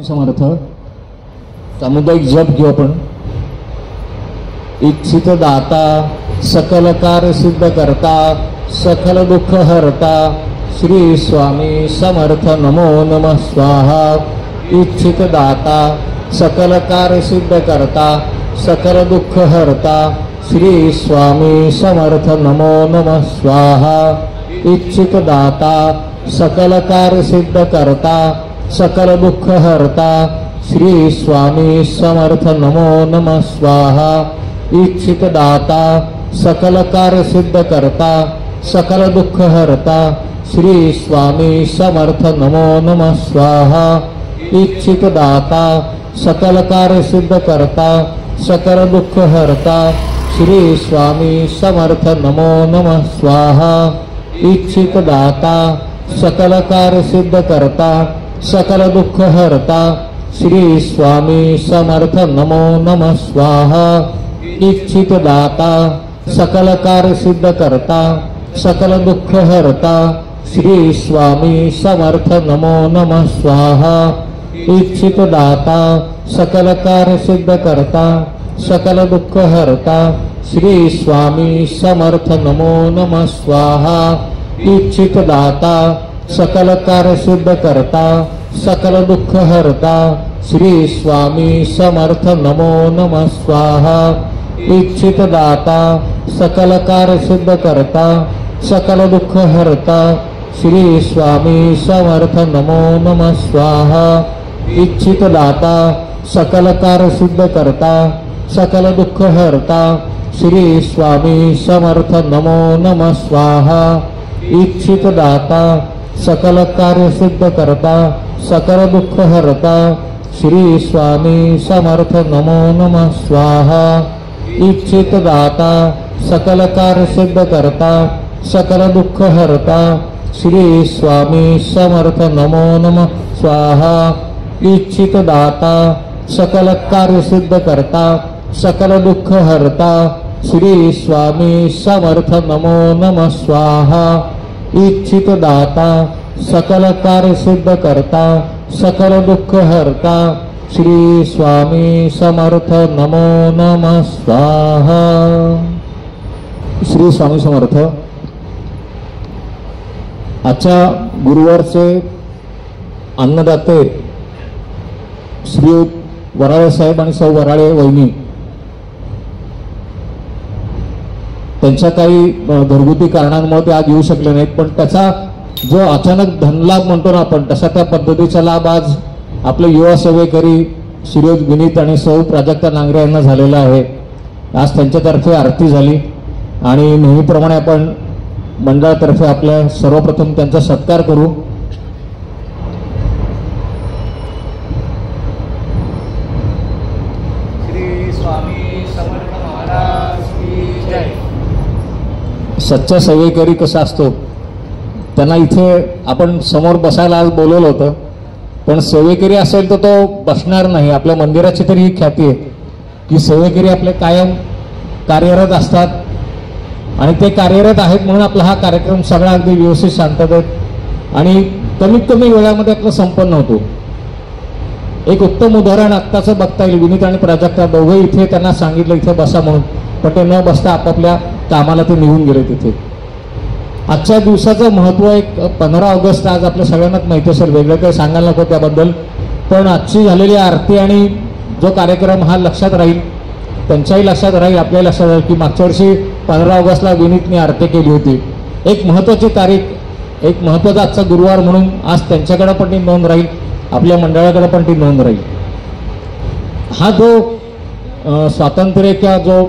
समर्थ सामुदायिक जप घेऊ आपण. इच्छित दाता सकल कार्य सिद्ध करता सकल दुःख हरता श्री स्वामी समर्थ नमो नमः स्वाहा. इच्छित दाता सकल कार्य सिद्ध करता सकल दुःख हरता श्री स्वामी समर्थ नमो नमः स्वाहा. इच्छित दाता सकल कार्य सिद्ध करता सकल दुःख हरता श्री स्वामी समर्थ नमो नमः स्वाहा. इच्छित दाता सकल कार्य सिद्ध करता सकल दुःख हरता श्री स्वामी समर्थ नमो नमः स्वाहा. इच्छित दाता सकल कार्य सिद्ध करता सकल दुःख हरता श्री स्वामी समर्थ नमो नमः स्वाहा. इच्छित दाता सकल कार्य सिद्ध करता सकल दुःख हरता श्री स्वामी समर्थ नमो नमः स्वाहा. इच्छित दाता सकल कार्य सिद्ध करता सकल दुःख हरता श्री स्वामी समर्थ नमो नमः स्वाहा. इच्छित दाता सकल कार्य सिद्ध करता सकल दुःख हरता श्री स्वामी समर्थ नमो नमः स्वाहा. इच्छित दाता सकल कार्य सिद्ध करता सकल दुःख हरता श्री स्वामी समर्थ नमो नमः स्वाहा. इच्छित दाता सकल कार्य सिद्ध करता सकल दुःख हरता श्री स्वामी समर्थ नमो नमः स्वाहा. इच्छित दाता सकल कार्य सिद्ध करता सकल दुःख हरता श्री स्वामी समर्थ नमो नमः स्वाहा. इच्छित दाता सकल कार्य सिद्ध करता सकल दुःख हरता श्री स्वामी समर्थ नमो नमः स्वाहा. इच्छित दाता सकल कार्य सिद्ध करता सकल दुःख हरता श्री स्वामी समर्थ नमो नमः स्वाहा. इच्छित दाता सकल कार्य सिद्ध करता सकल दुःख हरता श्री स्वामी समर्थ नमो नमः स्वाहा. इच्छित दाता सकल कार्य सिद्ध करता सकल दुःख हरता श्री स्वामी समर्थ नमो नमः स्वाहा. श्री स्वामी समर्थ. आजच्या गुरुवारचे अन्नदाते श्री वराळे साहेब आणि सौ वराळे वहिनी त्यांच्या काही घरगुती कारणांमुळे ते आज येऊ शकले नाहीत, पण त्याचा जो अचानक धनलाभ म्हणतो ना आपण, तसा त्या पद्धतीचा लाभ आज आपले युवा सेवेकरी श्री विनीत आणि सौ प्राजक्ता नांगरे यांना झालेला आहे. आज त्यांच्यातर्फे आरती झाली आणि नेहमीप्रमाणे आपण मंडळातर्फे आपल्या सर्वप्रथम त्यांचा सत्कार करू. श्री स्वामी समर्थ महाराज की जय. सच्चा सेवेकरी कसा असतो, त्यांना इथे आपण समोर बसायला आज बोलवलं होतं, पण सेवेकरी असेल तर तो बसणार नाही. आपल्या मंदिराची तरी ही ख्याती आहे की सेवेकरी आपले कायम कार्यरत असतात आणि ते कार्यरत आहेत म्हणून आपला हा कार्यक्रम सगळा अगदी व्यवस्थित शांततेत आणि कमीत कमी वेळामध्ये आपला संपन्न होतो. एक उत्तम उदाहरण आत्ताचं बघता येईल. विनीत आणि प्राजक्ता दोघे इथे त्यांना सांगितलं इथे बसा म्हणून, पण ते न बसता आपापल्या कामाला ते निघून गेले तिथे. आजच्या दिवसाचं महत्त्व एक 15 ऑगस्ट आज आपल्या सगळ्यांनाच माहिती असेल, वेगळं काही सांगायला नको त्याबद्दल, पण आजची झालेली आरती आणि जो कार्यक्रम हा लक्षात राहील, त्यांच्याही लक्षात राहील, आपल्याही लक्षात राहील की मागच्या वर्षी 15 ऑगस्टला विनीतने आरती केली होती. एक महत्त्वाची तारीख, एक महत्त्वाचा आजचा गुरुवार म्हणून आज त्यांच्याकडे पण ती नोंद राहील, आपल्या मंडळाकडे पण ती नोंद राहील. हा जो स्वातंत्र्याचा जो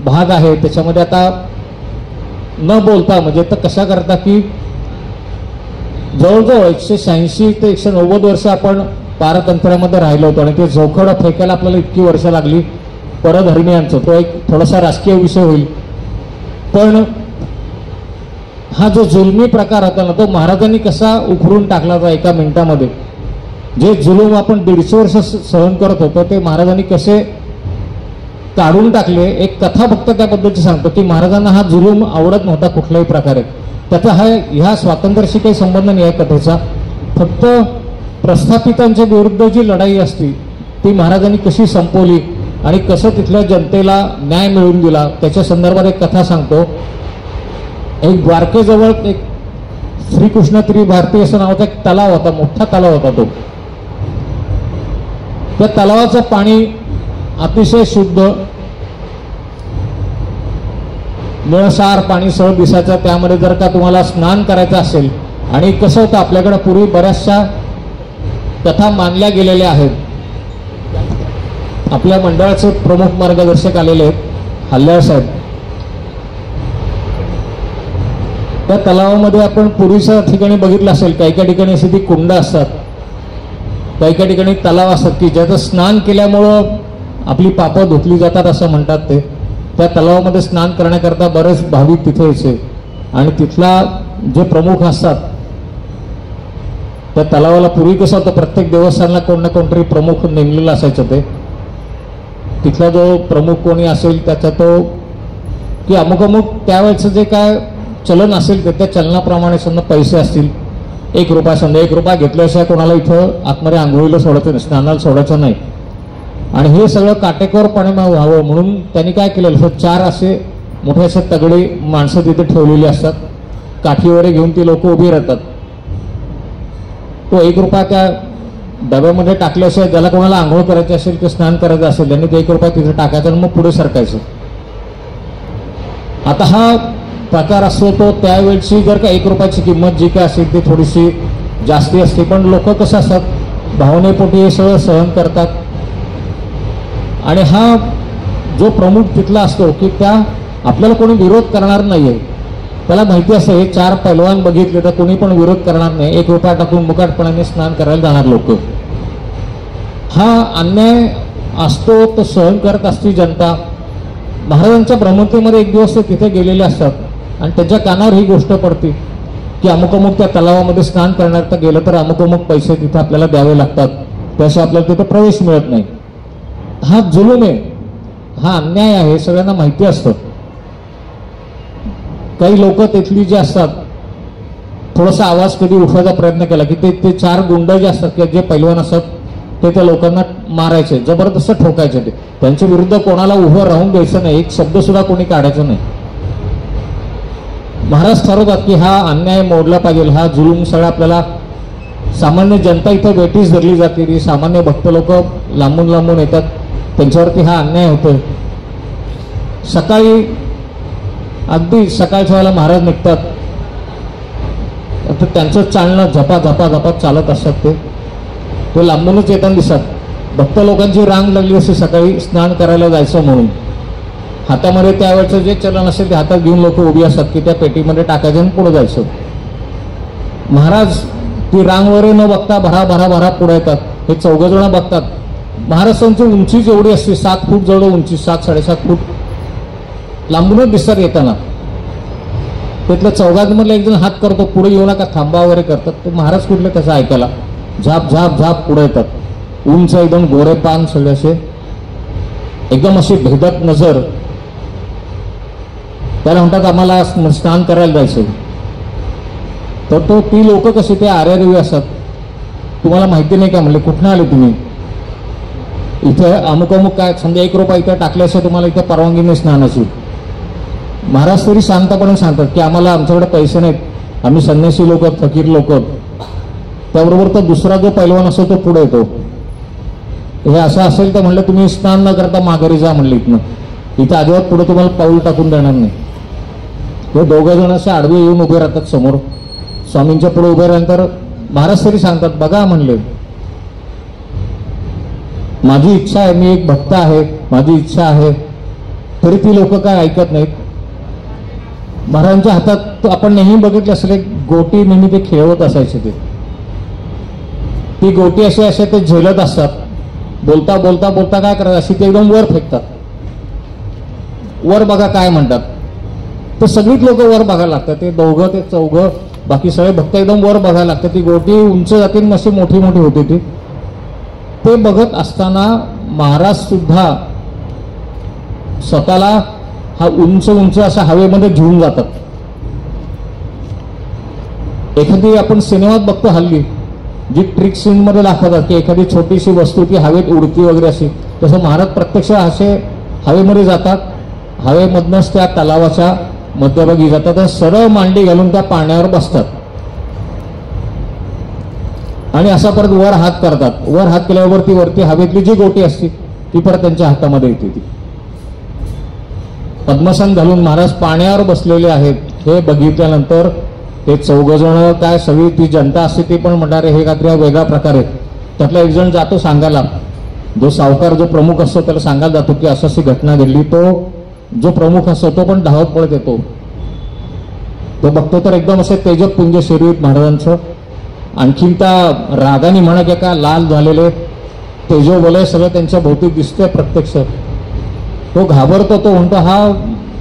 भाग आहे त्याच्यामध्ये आता न बोलता म्हणजे तर कशा करता की जवळजवळ 186 ते 190 वर्ष आपण पारतंत्र्यामध्ये राहिलो होतो आणि ते जोखडं फेकायला आपल्याला इतकी वर्ष लागली. परधर्मीयांचं तो एक थोडासा राजकीय विषय होईल, पण हा जो जुलमी प्रकार होता ना तो महाराजांनी कसा उखडून टाकला होता एका मिनिटामध्ये. जे जुलूम आपण 150 वर्ष सहन करत होतो ते महाराजांनी कसे काढून टाकले. एक कथा फक्त त्याबद्दलची सांगतो की महाराजांना हा जुलूम आवडत नव्हता कुठल्याही प्रकारे. त्याचा ह्या स्वातंत्र्याशी काही संबंध नाही आहे कथेचा, फक्त प्रस्थापितांच्या विरुद्ध जी लढाई असती ती महाराजांनी कशी संपवली आणि कसं तिथल्या जनतेला न्याय मिळवून दिला त्याच्या संदर्भात एक कथा सांगतो. एक द्वारकेजवळ एक श्रीकृष्ण त्रिभारती असं नावाचा एक तलाव होता, मोठा तलाव होता तो. त्या तलावाचं पाणी अतिशय शुद्ध निळसार पाणी सरळ दिसायचं. त्यामध्ये जर का तुम्हाला स्नान करायचं असेल, आणि कसं होतं आपल्याकडे पूर्वी बऱ्याचशा कथा मानल्या गेलेल्या आहेत. आपल्या मंडळाचे प्रमुख मार्गदर्शक आलेले आहेत हल्ल्याळ साहेब. त्या तलावामध्ये आपण पूर्वीच्या ठिकाणी बघितलं असेल, काही काही ठिकाणी अशी ती कुंड असतात, काही काही ठिकाणी तलाव असतात की ज्याचं स्नान केल्यामुळं आपली पापं धुतली जातात असं म्हणतात. ते त्या तलावामध्ये स्नान करण्याकरता बरेच भाविक तिथे यायचे आणि तिथला जे प्रमुख असतात त्या तलावाला पूर्वी कसं होतं, प्रत्येक देवस्थानाला कोण ना कोणतरी प्रमुख नेमलेला असायचं. ते तिथला जो प्रमुख कोणी असेल त्याचा तो की अमुक अमुक त्यावेळेचं जे काय चलन असेल त्या चलनाप्रमाणे समजा पैसे असतील, 1 रुपया समजा 1 रुपया घेतल्याशिवाय कोणाला इथं आतमध्ये आंघोळीला सोडायचं नाही, स्नानाला सोडायचं नाही. आणि हे सगळं काटेकोरपणे व्हावं म्हणून त्यांनी काय केलेलं, 4 असे मोठे असे तगडे माणसं तिथे ठेवलेली असतात, काठी वगैरे घेऊन ती लोक उभी राहतात. तो 1 रुपया त्या डब्यामध्ये टाकल्याशिवाय ज्याला कोणाला आंघोळ करायची असेल किंवा स्नान करायचं असेल त्यांनी ते 1 रुपया तिथे टाकायचा आणि मग पुढे सरकायचं. आता हा प्रकार असतो तो त्यावेळची जर का 1 रुपयाची किंमत जी काय असेल ती थोडीशी जास्ती असते, पण लोक कसं असतात भावनेपोटी हे सगळं सहन करतात. आणि हा जो प्रमुख तिथला असतो की त्या आपल्याला कोणी विरोध करणार नाहीये, त्याला माहिती असतं हे 4 पैलवान बघितले तर कोणी पण विरोध करणार नाही, 1 रुपया टाकून मुकाटपणाने स्नान करायला जाणार लोक. हा अन्याय असतो तो सहन करत असती जनता. महाराजांच्या भ्रमंतीमध्ये एक दिवस ते तिथे गेलेले असतात आणि त्याच्या कानावर ही गोष्ट पडते की अमुक अमुक त्या तलावामध्ये स्नान करण्याकरता गेलं तर अमुक अमुक पैसे तिथे आपल्याला द्यावे लागतात, त्याशिवाय आपल्याला तिथे प्रवेश मिळत नाही. हा जुलूम आहे, हा अन्याय आहे, सगळ्यांना माहिती असतं. काही लोक तिथली जे असतात थोडासा आवाज कधी उठवायचा प्रयत्न केला की ते 4 गुंड जे असतात किंवा जे पैलवान असतात ते त्या लोकांना मारायचे, जबरदस्त ठोकायचे. ते त्यांच्या विरुद्ध कोणाला उभं राहून द्यायचं नाही, एक शब्द सुद्धा कोणी काढायचं नाही. महाराज ठरवतात की हा अन्याय मोडला पाहिजे, हा जुलूम सगळा आपल्याला. सामान्य जनता इथं वेटीस धरली जाते, सामान्य भक्त लोक लांबून लांबून येतात, त्यांच्यावरती हा अन्याय होतोय. सकाळी अगदी सकाळच्या वेळेला महाराज निघतात तर त्यांचं चालणं झपा झपा झपा चालत असतात. ते लांबूनच येताना दिसतात. भक्त लोकांची रांग लागली असते सकाळी स्नान करायला जायचं म्हणून. हातामध्ये त्यावेळेचं जे चलन असेल ते हातात घेऊन लोक उभी असतात की त्या पेटीमध्ये टाकायचं आणि पुढे जायचं. महाराज ती रांग वगैरे न बघता भरा भरा भरा पुढे येतात. हे 4 जण बघतात. महाराजांची उंची जेवढी असते 7 फूट जवळ उंची, 7-7.5 फूट लांबूनच दिसतात येताना. तिथल्या 4 मधला एक जण हात करतो, पुढे येऊ नका थांबा वगैरे करतात. ते महाराज कुठले त्याचं ऐकायला झाप झाप झाप पुढे येतात. उंच एकदम गोरे पान सगळे असे एकदम अशी भेदत नजर. त्याला म्हणतात आम्हाला स्नान करायला जायचं. तर ती लोक कशी ते आर्यादेवी असतात. तुम्हाला माहिती नाही का म्हणले, कुठनं आले तुम्ही इथे, अमुक अमुक काय समजा 1 रुपया इथं टाकल्याशिवाय तुम्हाला इथे परवानगी नाही स्नानाची. महाराज तरी शांतपणे सांगतात की आम्हाला आमच्याकडे पैसे नाहीत, आम्ही संन्यासी लोक, फकीर लोक. त्याबरोबर तो दुसरा जो पैलवान असतो तो पुढे येतो. हे असं असेल तर म्हणलं तुम्ही स्नान न करता माघारी जा म्हणले, इथं अजिबात पुढे तुम्हाला पाऊल टाकून देणार नाही. ते 2 जण असे आडवे येऊन उभे राहतात समोर. स्वामींच्या पुढे उभे राहिल्यानंतर महाराज तरी सांगतात बघा म्हणले माझी इच्छा आहे, मी एक भक्त आहे, माझी इच्छा आहे. तरी ती लोक काय ऐकत नाहीत. महाराजांच्या हातात आपण नेहमी बघितलं असेल एक गोटी नेहमी ते खेळवत असायचे. ती गोटी अशी असे ते झेलत असतात. बोलता बोलता बोलता काय करतात अशी ते एकदम वर फेकतात. वर बघा काय म्हणतात. तर सगळीच लोक वर बघायला लागतात. ते 2 ते 4 बाकी सगळे भक्त एकदम वर बघायला लागतात. ती गोटी उंच जातील मशी मोठी मोठी होती ती. ते बघत असताना महाराज सुद्धा स्वतःला हा उंच उंच अशा हवेमध्ये घेऊन जातात. एखादी आपण सिनेमात बघतो हल्ली जी ट्रिक सीन मध्ये दाखवतात की एखादी छोटीशी वस्तू ती हवेत उडती वगैरे अशी, तसं महाराज प्रत्यक्ष असे हवेमध्ये जातात, हवेमधनंच त्या तलावाच्या मध्यभागी जातात, सरळ मांडी घालून त्या पाण्यावर बसतात आणि असा परत वर हात करतात. वर हात केल्यावर ती वरती हवेतली जी गोटी असते ती परत त्यांच्या हातामध्ये येते. ती पद्मासन घालून महाराज पाण्यावर बसलेले आहेत हे बघितल्यानंतर ते चौघजण काय सगळी ती जनता असते ती पण म्हणणार हे काहीतरी वेगळा प्रकार आहे. त्यातला एक जण जातो सांगायला, जो सावकार जो प्रमुख असतो त्याला सांगायला जातो की असं अशी घटना घडली. तो जो प्रमुख असतो तो पण धावत पळत येतो. तो बघतो तर एकदम असे तेजपुंज शरीर महाराजांचं, आणखीन त्या रागाने म्हणा की का लाल झालेले तेजोबलय सगळं त्यांच्या भोवती दिसतंय प्रत्यक्ष. तो घाबरतो, तो म्हणतो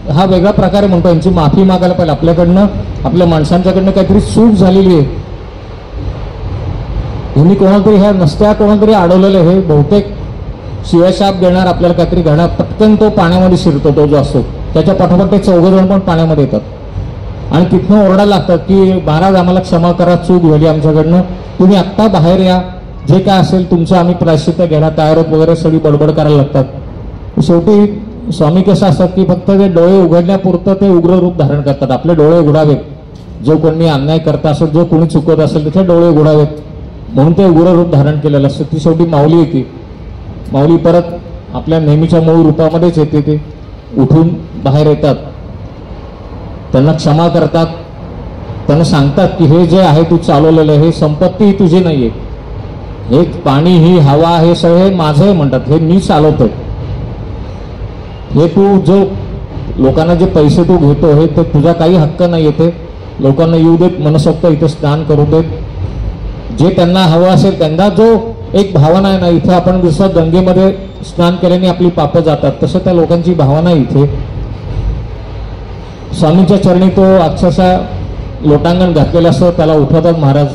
हा वेगळा प्रकारे म्हणतो, यांची माफी मागायला पाहिजे आपल्याकडनं, आपल्या माणसांच्याकडनं काहीतरी चूक झालेली आहे, यांनी कोणाला तरी ह्या नसत्या कोणाला तरी अडवलेलं, हे बहुतेक शिवाशाप देणार आपल्याला काहीतरी घडणार. पटकन तो पाण्यामध्ये शिरतो तो जो असतो, त्याच्या पाठोपाठ ते चौघजण पण पाण्यामध्ये येतात आणि तिथनं ओरडायला लागतात की महाराज आम्हाला क्षमा करा, चूक झाली आमच्याकडनं, तुम्ही आत्ता बाहेर या, जे काय असेल तुमचं आम्ही प्रायश्चित्त घ्यायला तयार आहोत वगैरे सगळी बडबड करायला लागतात. शेवटी स्वामी कसं असतात की फक्त ते डोळे उघडण्यापुरतं ते उग्र रूप धारण करतात. आपले डोळे उघडावेत, जो कोणी अन्याय करता असेल, जो कोणी चुकत असेल त्याचे डोळे उघडावेत म्हणून ते उग्र रूप धारण केलेलं असतं. ती शेवटी माऊली येते. माऊली परत आपल्या नेहमीच्या मूळ रूपामध्येच येते. ते उठून बाहेर येतात, त्यांना क्षमा करतात, त्यांना सांगतात की हे जे आहे तू चालवलेलं हे संपत्ती ही तुझी नाहीये, हे पाणी ही हवा हे सगळे माझं आहे म्हणतात, हे मी चालवतोय, हे तू जो लोकांना जे पैसे तू घेतो हे तर तुझा काही हक्क नाही येते, लोकांना येऊ देत, मनसोक्त इथे स्नान करू देत, जे त्यांना हवं असेल त्यांना जो एक भावना आहे ना, इथे आपण जसं गंगेमध्ये स्नान केल्याने आपली पापं जातात तसं त्या लोकांची भावना आहे इथे. स्वामींच्या चरणी तो अक्षरशः लोटांगण घातलेलं असतं, त्याला उठवतात महाराज.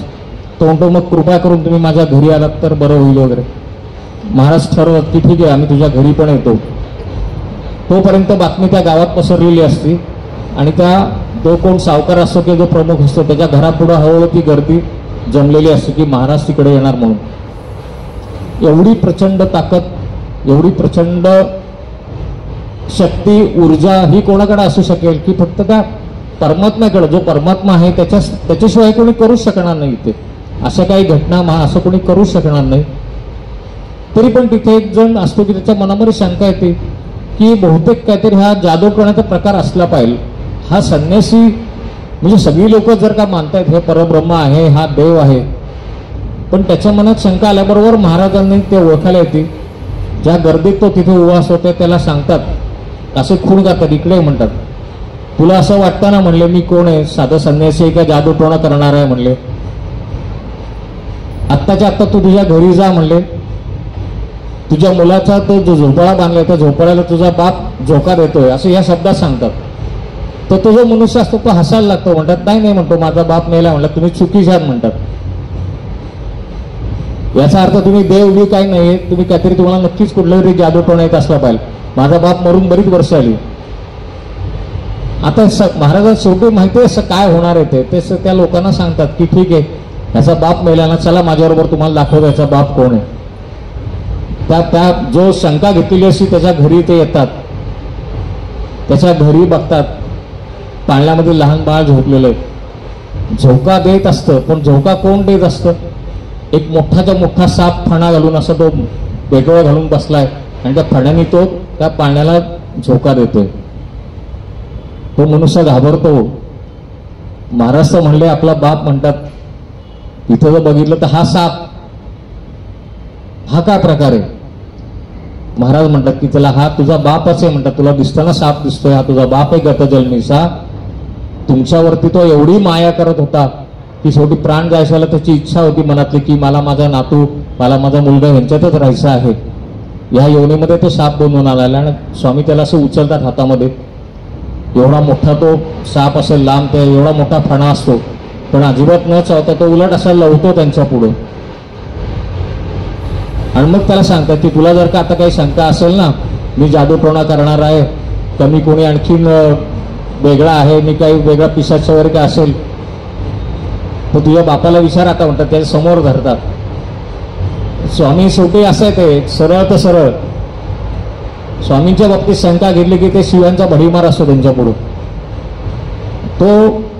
तो म्हणतो मग कृपा करून तुम्ही माझ्या घरी आलात तर बरं होईल वगैरे. महाराज ठरवत की ठीक आहे आम्ही तुझ्या घरी पण येतो. तोपर्यंत बातमी त्या गावात पसरलेली असते आणि त्या जो कोण सावकार असतो किंवा जो प्रमुख असतो त्याच्या घरापुढं हळूहळू ती गर्दी जमलेली असते की महाराज तिकडे येणार म्हणून. एवढी प्रचंड ताकद, एवढी प्रचंड शक्ती, ऊर्जा ही कोणाकडे असू शकेल की फक्त त्या परमात्म्याकडे, जो परमात्मा आहे त्याच्याशिवाय कोणी करूच शकणार नाही. इथे अशा काही घटना असं कोणी करूच शकणार नाही. तरी पण तिथे एक जण असतो की त्याच्या मनामध्ये शंका येते की बहुतेक काहीतरी हा जादू करण्याचा प्रकार असला पाहिजे. हा संन्यासी म्हणजे सगळी लोक जर का मानतायत हे परब्रह्म आहे, हा देव आहे, पण त्याच्या मनात शंका आल्याबरोबर महाराजांनी ते ओळखायला येते. ज्या गर्दीत तो तिथे उवास होते त्याला सांगतात, असे खूण गातात, इकडे म्हणतात, तुला असं वाटतं ना म्हणले मी कोण आहे, साधं संन्यासी आहे का जादूटोणा करणार आहे म्हणले, आत्ताच्या आत्ता तू तुझ्या घरी जा म्हणले, तुझ्या मुलाचा तो जो झोपाळा बांधलाय त्या झोपाळ्याला तुझा बाप झोका देतोय असं या शब्दात सांगतात. तर तो जो मनुष्य असतो तो हसायला लागतो, म्हणतात नाही म्हणतो माझा बाप मेला, म्हणतात तुम्ही चुकीचे आहात म्हणतात. याचा अर्थ तुम्ही देव बी काही नाही, तुम्ही काहीतरी तुम्हाला नक्कीच कुठलं तरी जादूटोणा येत असला पाहिजे. माझा बाप मरून बरीच वर्ष आली. आता महाराजांना शेवटी माहिती आहे असं काय होणार आहे ते त्या लोकांना सांगतात की ठीक आहे याचा बाप मेला ना, चला माझ्याबरोबर तुम्हाला दाखवतो याचा बाप कोण आहे. त्या जो शंका घेतलेली असती त्याच्या घरी ते येतात, त्याच्या घरी बघतात पाण्यामध्ये लहान बाळ झोपलेलं आहे. झोका देत असतं, पण झोका कोण देत असतं, एक मोठाच्या मोठा साप फणा घालून असं तो बेटोळा घालून बसलाय आणि त्या फण्याने तो त्या पाण्याला झोका देतोय. तो मनुष्य घाबरतो. महाराज तर म्हणले आपला बाप म्हणतात, इथं जर बघितलं तर हा साप, हा काय प्रकार आहे. महाराज म्हणतात की त्याला हा तुझा बाप असे म्हणतात, तुला दिसताना साप दिसतोय, हा तुझा बाप आहे गतजन्मीचा. तुमच्यावरती तो एवढी माया करत होता की शेवटी प्राण जायला त्याची इच्छा होती मनातली की मला माझा नातू, मला माझा मुलगा यांच्यातच राहायचं आहे. या योनीमध्ये तो साप बनवून आला आणि स्वामी त्याला असं उचलतात हातामध्ये. एवढा मोठा तो साप असेल लांब, ते एवढा मोठा फणा असतो, पण अजिबात न चावता तो उलट असा लवतो त्यांच्या पुढे. आणि मग त्याला सांगतात की तुला जर का आता काही शंका असेल ना, मी जादूटोणा करणार आहे, कमी कोणी आणखीन वेगळा आहे, मी काही वेगळा पिशाच वगैरे काय असेल तो तुझ्या बापाला विचार आता म्हणतात, त्याच्या समोर धरतात. स्वामी शेवटी असं आहे, ते सरळ तर सरळ. स्वामींच्या बाबतीत शंका घेतली की ते शिवांचा भडीमार असतो त्यांच्या पुढे.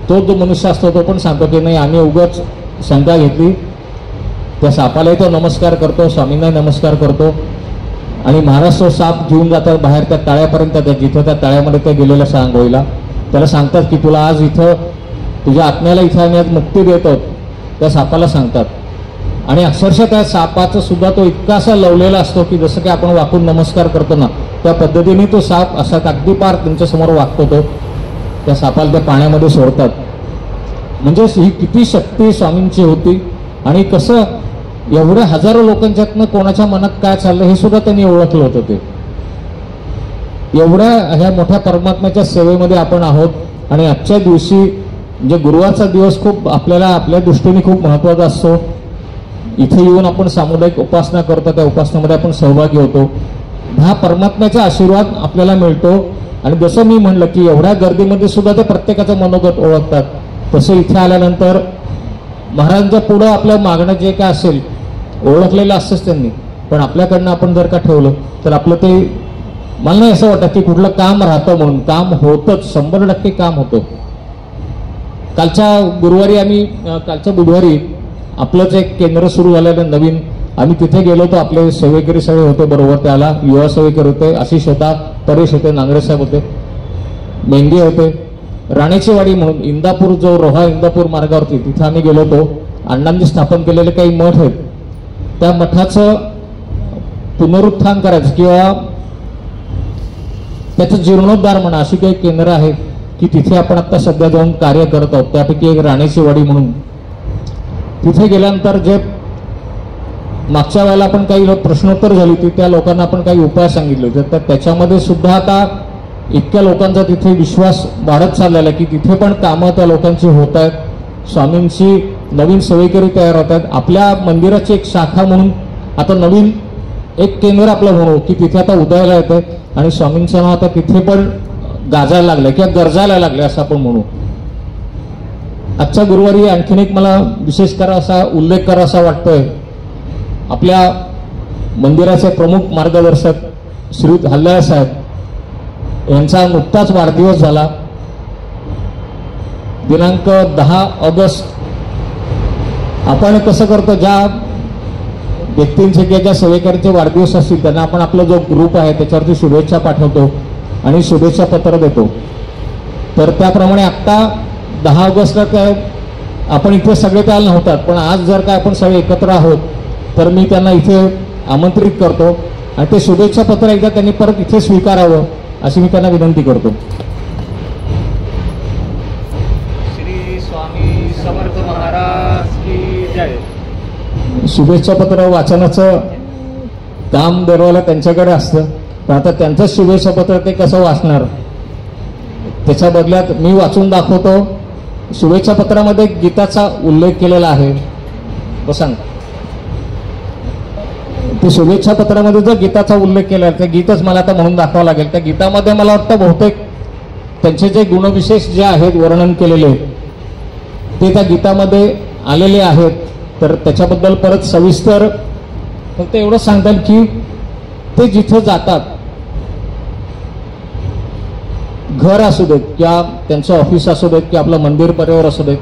तो जो मनुष्य असतो तो पण सांगतो की नाही, आम्ही उगाच शंका घेतली. त्या सापालाही तो नमस्कार करतो, स्वामींनाही नमस्कार करतो. आणि महाराज तो साप घेऊन जातात बाहेर त्या तळ्यापर्यंत, जिथं त्या तळ्यामध्ये ते गेलेलं सांगोईला. त्याला सांगतात की तुला आज इथं तुझ्या आत्म्याला इथं आम्ही आज मुक्ती देतो, त्या सापाला सांगतात. आणि अक्षरशः त्या सापाचा सुद्धा तो इतका असा लवलेला असतो की जसं की आपण वाकून नमस्कार करतो ना, त्या पद्धतीने तो साप असा अगदी पार त्यांच्यासमोर वागतो. तो त्या सापाला त्या पाण्यामध्ये सोडतात. म्हणजे ही किती शक्ती स्वामींची होती. आणि कसं एवढ्या हजारो लोकांच्यातनं कोणाच्या मनात काय चाललं हे सुद्धा त्यांनी ओळखलं होतं. ते एवढ्या ह्या मोठ्या परमात्म्याच्या सेवेमध्ये आपण आहोत. आणि आजच्या दिवशी म्हणजे गुरुवारचा दिवस खूप आपल्याला आपल्या दृष्टीने खूप महत्त्वाचा असतो. इथे येऊन आपण सामुदायिक उपासना करतो, त्या उपासनेमध्ये आपण सहभागी होतो. हा परमात्म्याचा आशीर्वाद आपल्याला मिळतो. आणि जसं मी म्हणलं की एवढ्या गर्दीमध्ये सुद्धा ते प्रत्येकाचं मनोगत ओळखतात, तसं इथे आल्यानंतर महाराजांच्या पुढं आपलं मागणं जे काय असेल ओळखलेलं असतंच त्यांनी. पण आपल्याकडनं आपण जर का ठेवलं तर आपलं ते, मला नाही असं वाटतं की कुठलं काम राहतं म्हणून. काम होतंच, 100% काम होतं. कालच्या बुधवारी आपलंच एक केंद्र सुरू झालेलं नवीन. आम्ही तिथे गेलो होतो, आपले सेवेकरी सगळे होते बरोबर. त्याला युवा सेवेकरी होते, आशिष होता, परेश होते, नांगरे साहेब होते, मेंगे होते. राणेची वाडी म्हणून इंदापूर, जो रोहा इंदापूर मार्गावरती, तिथे आम्ही गेलो होतो. अण्णांनी स्थापन केलेले काही मठ आहेत, त्या मठाचं पुनरुत्थान करायचं किंवा त्याचं जीर्णोद्धार म्हणा, अशी काही केंद्र आहेत की तिथे आपण आता सध्या जाऊन कार्य करत आहोत. त्यापैकी एक राणेची वाडी म्हणून. तिथे गेल्यानंतर जे मागच्या वेळेला आपण काही प्रश्नोत्तर झाली होती, त्या लोकांना आपण काही उपाय सांगितले होते. तर त्याच्यामध्ये सुद्धा आता इतक्या लोकांचा तिथे विश्वास वाढत चाललेला आहे की तिथे पण कामं त्या लोकांची होत आहेत. स्वामींची नवीन सेवेकरी तयार होत आहेत. आपल्या मंदिराची एक शाखा म्हणून आता नवीन एक केंद्र आपलं म्हणू की तिथे आता उदयाला येतं. आणि स्वामींचं नाव आता तिथे पण गाजायला लागलं किंवा गरजायला लागले असं आपण म्हणू. आजच्या गुरुवारी आणखीन एक मला विशेष उल्लेख करावा वाटतोय. आपल्या मंदिराचे प्रमुख मार्गदर्शक श्री हल्लाळ साहेब यांचा नुकताच वाढदिवस झाला. दिनांक 10 ऑगस्ट. आपण कसं करतो, ज्या व्यक्तींचे किंवा ज्या सेवेकऱ्यांचे वाढदिवस असतील त्यांना आपण आपला जो ग्रुप आहे त्याच्यावरती शुभेच्छा पाठवतो आणि शुभेच्छा पत्र देतो. तर त्याप्रमाणे आत्ता 10 ऑगस्टला काय आपण इथे सगळे त्याला नव्हतात, पण आज जर काय आपण सगळे एकत्र आहोत तर मी त्यांना इथे आमंत्रित करतो आणि ते शुभेच्छा पत्र एकदा त्यांनी परत इथे स्वीकारावं अशी मी त्यांना विनंती करतो. श्री स्वामी समर्थ महाराज की जय. शुभेच्छा पत्र वाचनाचं काम दरवेळेला त्यांच्याकडे असतं, पण आता त्यांचं शुभेच्छा पत्र ते कसं वाचणार, त्याच्या बदल्यात मी वाचून दाखवतो. शुभेच्छा पत्रामध्ये गीताचा उल्लेख केलेला आहे. बसा. ते शुभेच्छा पत्रामध्ये जर गीताचा उल्लेख केला ते गीतच मला आता म्हणून दाखवावं लागेल. त्या गीतामध्ये मला वाटतं बहुतेक त्यांचे जे गुणविशेष जे आहेत वर्णन केलेले ते त्या गीतामध्ये आलेले आहेत. तर त्याच्याबद्दल परत सविस्तर फक्त एवढं सांगताल की ते जिथं जातात, घर असू देत किंवा त्यांचं ऑफिस असू देत किंवा आपलं मंदिर परिवार असू देत,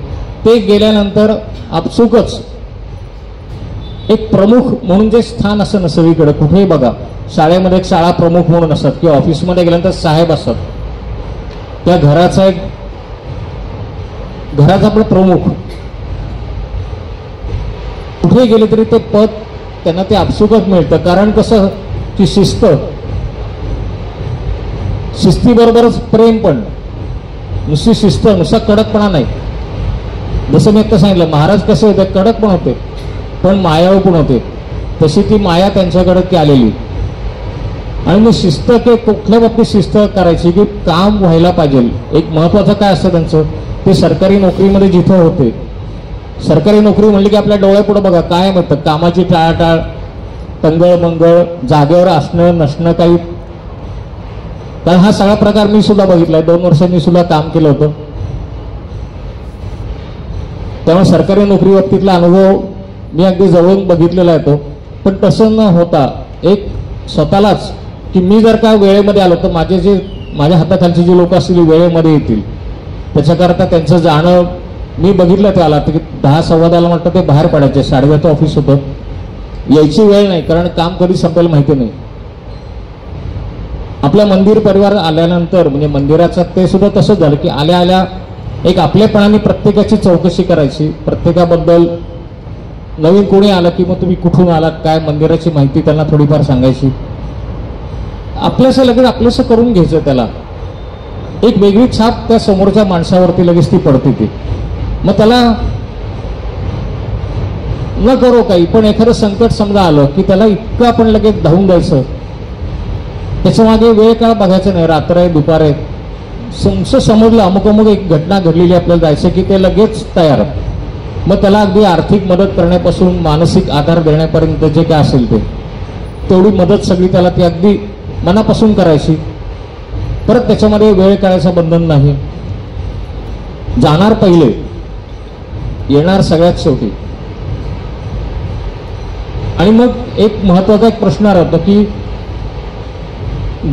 ते गेल्यानंतर आपसुकच एक प्रमुख म्हणून जे स्थान असतं ना सगळीकडे कुठेही बघा, शाळेमध्ये एक शाळा प्रमुख म्हणून असतात किंवा ऑफिसमध्ये गेल्यानंतर साहेब असतात, त्या घराचा आपलं प्रमुख कुठे गेले तरी ते पद त्यांना ते आपसुकच मिळतं. कारण कसं की शिस्तीबरोबरच प्रेम पण, नुसती शिस्त नुसता कडकपणा नाही. जसं मी आता सांगितलं महाराज कसे होते, कडक पण होते पण मायाळू पण होते. तशी ती माया त्यांच्याकडे ती आलेली. आणि मग शिस्त की कुठल्या बाबतीत शिस्त करायची की काम व्हायला पाहिजे. एक महत्वाचं काय असतं त्यांचं, ते सरकारी नोकरीमध्ये जिथं होते, सरकारी नोकरी म्हणली की आपल्या डोळ्यापुढे बघा काय म्हणतं, कामाची टाळाटाळ, टंगळ मंगळ, जागेवर असणं नसणं काही. कारण हा सगळा प्रकार मी सुद्धा बघितलाय. 2 वर्षांनी सुद्धा काम केलं होतं. त्यामुळे सरकारी नोकरी बाबतीतला अनुभव मी अगदी जवळून बघितलेला आहे तो. पण तसं न होता एक स्वतःलाच की मी जर का वेळेमध्ये आलो तर माझ्या हाताखालची जी लोक असतील वेळेमध्ये येतील, त्याच्याकरता त्यांचं जाणं मी बघितलं. त्याला की 10:15 म्हटलं ते बाहेर पडायचे, 8:30 ऑफिस होतं, यायची वेळ नाही, कारण काम कधी संपेल माहिती नाही. आपल्या मंदिर परिवार आल्यानंतर म्हणजे मंदिराचं ते सुद्धा तसंच झालं की आल्या आल्या एक आपलेपणाने प्रत्येकाची चौकशी करायची, प्रत्येकाबद्दल नवीन कोणी आलं की मग तुम्ही कुठून आलात, काय मंदिराची माहिती त्यांना थोडीफार सांगायची, आपल्याचं लगेच आपलंसं करून घ्यायचं. त्याला एक वेगळी छाप त्या समोरच्या माणसावरती लगेच ती पडते ती. मग त्याला न करो काही, पण एखादं संकट समजा आलं की त्याला इतकं आपण लगेच धावून जायचं, त्याच्या मागे वेळ काळ बघायचं नाही, रात्र आहे दुपार आहे, समजलं अमुक अमुक एक घटना घडलेली आपल्याला जायचं की ते लगेच तयार. मग त्याला अगदी आर्थिक मदत करण्यापासून मानसिक आधार देण्यापर्यंत जे काय असेल ते तेवढी मदत सगळी त्याला ती अगदी मनापासून करायची. परत त्याच्यामध्ये वेळ काढायचं बंधन नाही. जाणार पहिले, येणार सगळ्यात शेवटी. आणि मग एक महत्वाचा एक प्रश्न राहतो की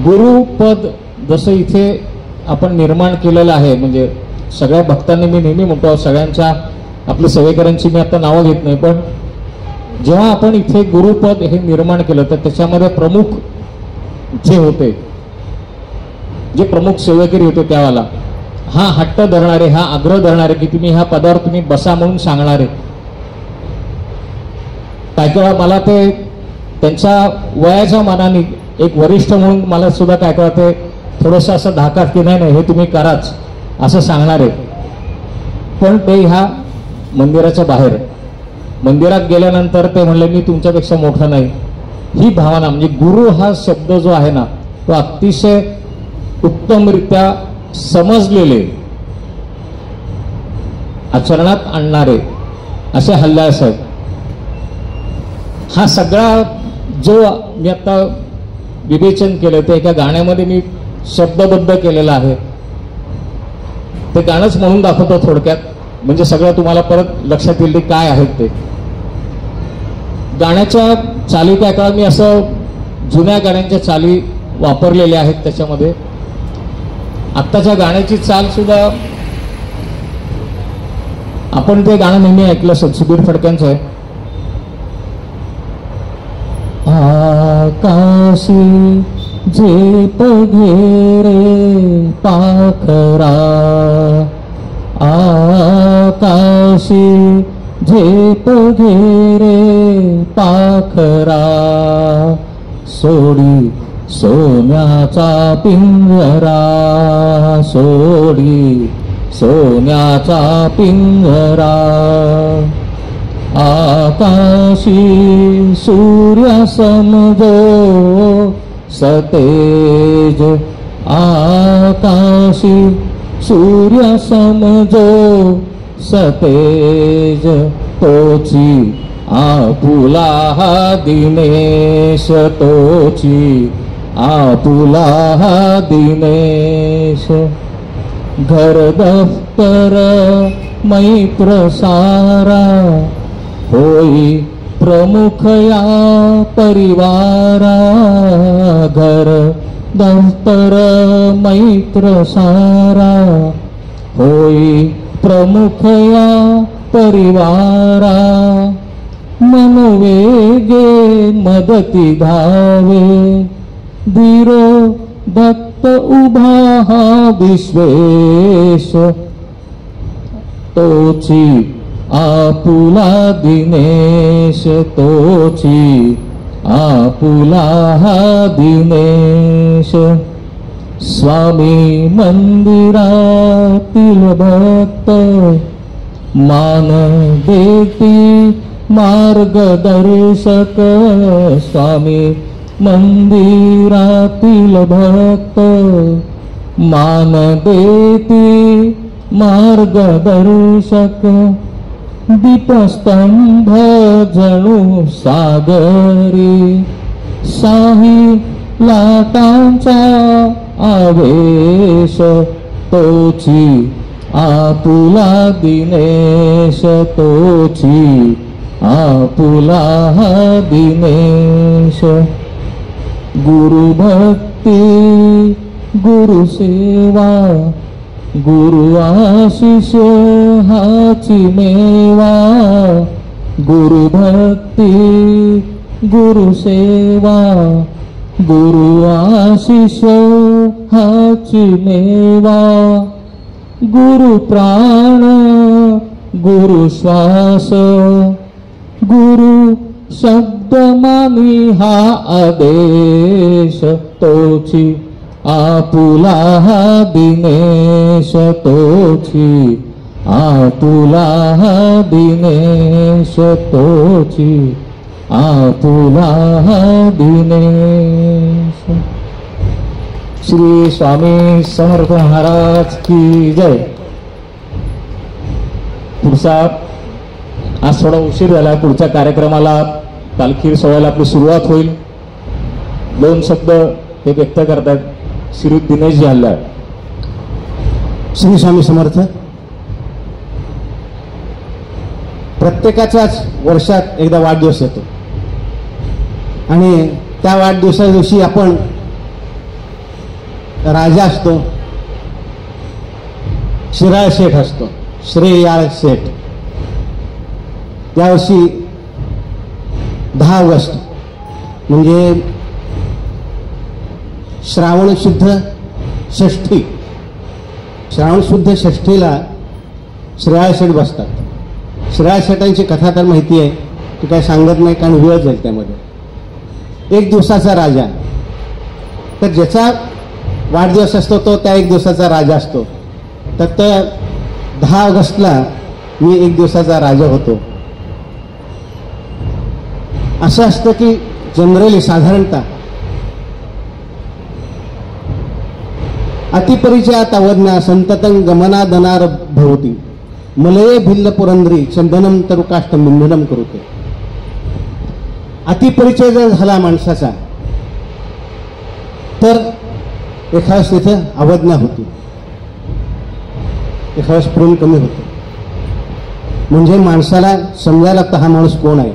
गुरुपद जसं इथे आपण निर्माण केलेलं आहे, म्हणजे सगळ्या भक्तांनी, मी नेहमी म्हणतो सगळ्यांच्या आपल्या सेवेकऱ्यांची मी आता नावं घेत नाही, पण जेव्हा आपण इथे गुरुपद हे निर्माण केलं तर त्याच्यामध्ये प्रमुख जे होते, जे प्रमुख सेवेकरी होते त्यावेळेला हा हट्ट धरणारे, हा आग्रह धरणारे की तुम्ही ह्या पदावर तुम्ही बसा म्हणून सांगणारे. काही वेळा मला ते त्यांच्या वयाच्या मानाने एक वरिष्ठ म्हणून मला सुद्धा काय वेळा ते थोडंसं असं धाकात की नाही नाही हे तुम्ही कराच असं सांगणारे. पण ते ह्या मंदिराच्या बाहेर मंदिरात गेल्यानंतर ते म्हणले मी तुमच्यापेक्षा मोठा नाही. ही भावना म्हणजे गुरु हा शब्द जो आहे ना तो अतिशय उत्तमरित्या समजलेले, आचरणात आणणारे असे हल्लाय साहेब. हा सगळा जो मी आता विवेचन केलं ते एका गाण्यामध्ये मी शब्दबद्ध केलेला आहे. ते गाणंच म्हणून दाखवतो थोडक्यात, म्हणजे सगळं तुम्हाला परत लक्षात येईल ते काय आहेत ते. गाण्याच्या चाली त्या काळात मी असं जुन्या गाण्यांच्या चाली वापरलेल्या आहेत त्याच्यामध्ये. आत्ताच्या गाण्याची चाल सुद्धा आपण ते गाणं नेहमी ऐकलं असेल, सुधीर फडक्यांचं आहे. आकाशी झेप घेरे पाखरा, आकाशी झेप घेरे पाखरा, सोडी सोन्याचा पिंजरा, सोडी सोन्याचा पिंजरा. आकाशी सूर्य समजो सतेज, आकाशी सूर्य समजो सतेज, तोची आपुला हा दिनेश, तोची आपुला हा दिनेश. घर दफ्तर मैत्र सारा, होई प्रमुख या परिवारा. घर दफ्तर मैत्र सारा, होई प्रमुख या परिवारा. मनवेगे मदती धावे, धीरो भक्त उभा हा विश्वेश, तोची आपुला दिनेश, तोची आपुला हा दिनेश. स्वामी मंदिरातील भक्त मान देती मार्गदर्शक, स्वामी मंदिरातील भक्त मान देती मार्गदर्शक. दीपस्तंभ जणू सागरी, शाही लाटांचा आवेश, तोची आपुला दिनेश तोची आपुला दिनेश गुरु भक्ती गुरु सेवा गुरु आशिष हाची मेवा गुरु भक्ती गुरु सेवा गुरु आशिष हाची मेवा गुरु प्राण गुरु श्वास गुरु शब्द मानी हा आदेश तोची आपुला दिनेश तोची आपुला दिनेश तोची आपुला दिनेश. श्री स्वामी समर्थ महाराज की जय. पुढचा आज थोडा उशीर झाला. पुढच्या कार्यक्रमाला पालखी सोहळ्याला आपली सुरुवात होईल. 2 शब्द ते व्यक्त करतात. श्री दिनेश जी हल्ला. श्री स्वामी समर्थ. प्रत्येकाचाच वर्षात एकदा वाढदिवस येतो आणि त्या वाढदिवसा दिवशी आपण राजा असतो, शिराळ शेठ असतो, श्रेयाळ शेठ. यावर्षी 10 ऑगस्ट म्हणजे श्रावण शुद्ध षष्ठी. श्रावण शुद्ध षष्ठीला श्रेयाळ शेठ बसतात. श्रेयाळ शेठांची कथा तर माहिती आहे, ती काय सांगत नाही कारण वेळ जाईल त्यामध्ये. 1 दिवसाचा राजा. तर ज्याचा वाढदिवस असतो तो त्या 1 दिवसाचा राजा असतो. तर 10 ऑगस्टला मी 1 दिवसाचा राजा होतो. असं असतं की जनरली साधारणतः अतिपरिचयात अवज्ञा संततं गमनादनार भवती मलये भिल्ल पुरंदरी चंदनम तरुकाष्टम बिंदनम करुते. अतिपरिचय जर झाला माणसाचा तर एखाद्यास तिथं अवज्ञा होती, एखाद्यास प्रेम कमी होतं. म्हणजे माणसाला समजायला लागतं हा माणूस कोण आहे.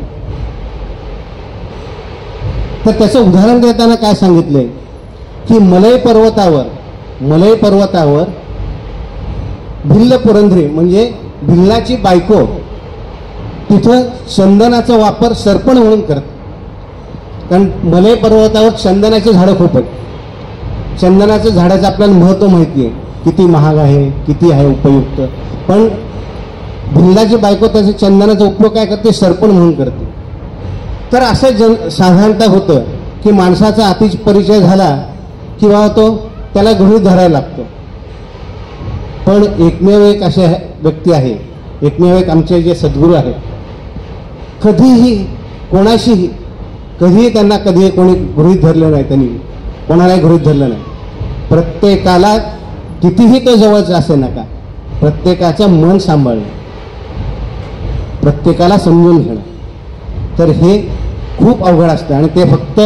तर त्याचं उदाहरण देताना काय सांगितलंय की मलय पर्वतावर भिल्ल पुरंदरी म्हणजे भिल्लाची बायको तिथं चंदनाचा वापर सरपण म्हणून करते. कारण मलय पर्वतावर चंदनाची झाडं खूप आहेत. चंदनाच्या झाडाचं आपल्याला महत्त्व माहिती आहे, किती महाग आहे, किती आहे उपयुक्त. पण भिल्लाची बायको त्याचा चंदनाचा उपयोग काय करते, सरपण म्हणून करते. तर असं साधारणतः होतं की माणसाचा अतिच परिचय झाला किंवा तो त्याला गृहीत धरायला लागतो. पण एकमेव एक असे व्यक्ती आहे, एकमेव एक आमचे जे सद्गुरू आहेत, कधीही कोणाशीही कधीही त्यांना कधी कोणी गृहीत धरलं नाही. त्यांनी कोणालाही गृहीत धरलं नाही. प्रत्येकाला कितीही तो जवळचा असे नका, प्रत्येकाचं मन सांभाळणं, प्रत्येकाला समजून घेणं. तर हे खूप अवघड असतं आणि ते फक्त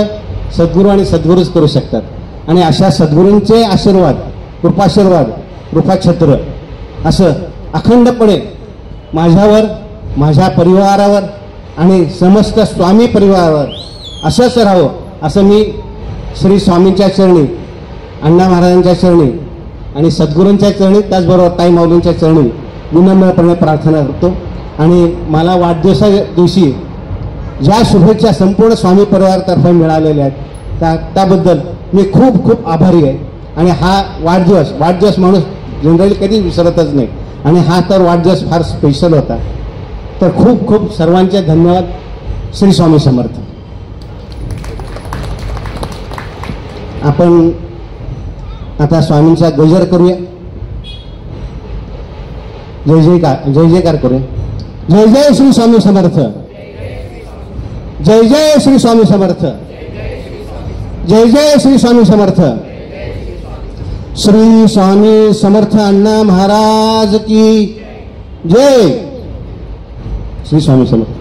सद्गुरू आणि सद्गुरूच करू शकतात. आणि अशा सद्गुरूंचे आशीर्वाद, कृपाशीर्वाद, कृपाछत्र असं अखंडपणे माझ्यावर, माझ्या परिवारावर आणि समस्त स्वामी परिवारावर असंच राहावं असं मी श्री स्वामींच्या चरणी, अण्णा महाराजांच्या चरणी आणि सद्गुरूंच्या चरणी, त्याचबरोबर ताई माऊलींच्या चरणी विनम्रपणे प्रार्थना करतो. आणि मला वाढदिवसा दिवशी ज्या शुभेच्छा संपूर्ण स्वामी परिवारातर्फे मिळालेल्या आहेत त्याबद्दल मी खूप खूप आभारी आहे. आणि हा वाढदिवस माणूस जनरली कधी विसरतच नाही आणि हा तर वाढदिवस फार स्पेशल होता. तर खूप खूप सर्वांचे धन्यवाद. श्री स्वामी समर्थ. आपण आता स्वामींचा गजर करूया. जय जयकार करूया. जय जय श्री स्वामी समर्थ. जय जय श्री स्वामी समर्थ. जय जय श्री स्वामी समर्थ. श्री स्वामी समर्थ अण्णा महाराज की जय. श्री स्वामी समर्थ.